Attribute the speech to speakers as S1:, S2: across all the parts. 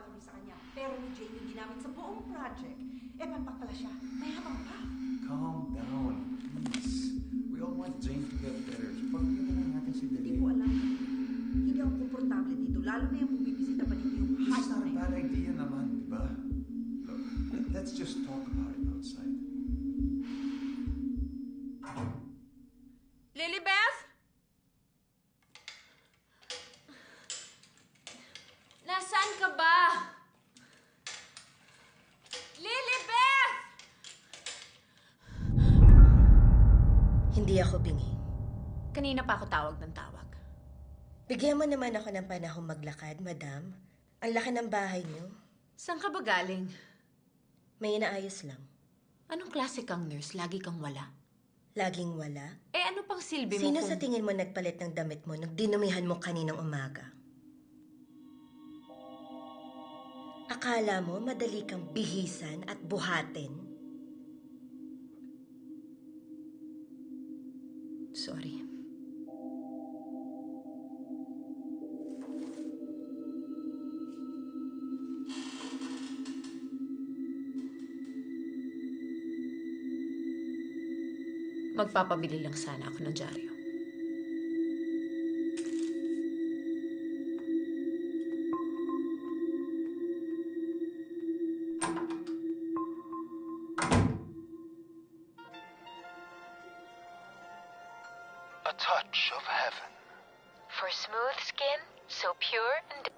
S1: para kami sa kanya. Pero ni Jane yung ginamit sa buong project. Eh, pampak pala siya. Mayabang pa.
S2: Calm down, please. We all want Jane to get better. So, pagpilitan lang natin si Dele.
S1: Hindi ko alam. Hindi ako komportable dito. Lalo na yung bumibisita pa dito yung
S2: This
S1: high
S2: is not a bad idea naman, di ba? Look, let's just talk about it outside.
S3: Lilibeth? Nasaan ka ba? Lilibeth!
S4: Hindi ako bingi.
S3: Kanina pa ako tawag ng tawag.
S4: Bigyan mo naman ako ng panahon maglakad, madam. Ang laki ng bahay niyo.
S3: Saan ka ba galing?
S4: May inaayos lang.
S3: Anong klase kang nurse? Lagi kang wala.
S4: Laging wala.
S3: Eh, ano pang silbi mo
S4: Sino
S3: kung...
S4: sa tingin mo nagpalit ng damit mo nung dinumihan mo kaninang umaga? Akala mo madali kang bihisan at buhatin?
S3: Sorry. Magpapabili lang sana ako ng dyaryo.
S5: A touch of heaven.
S4: For smooth skin, so pure and...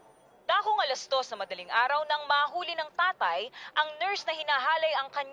S6: Dakong 2:00 na madaling araw nang mahuli ng tatay ang nurse na hinahalay ang kanya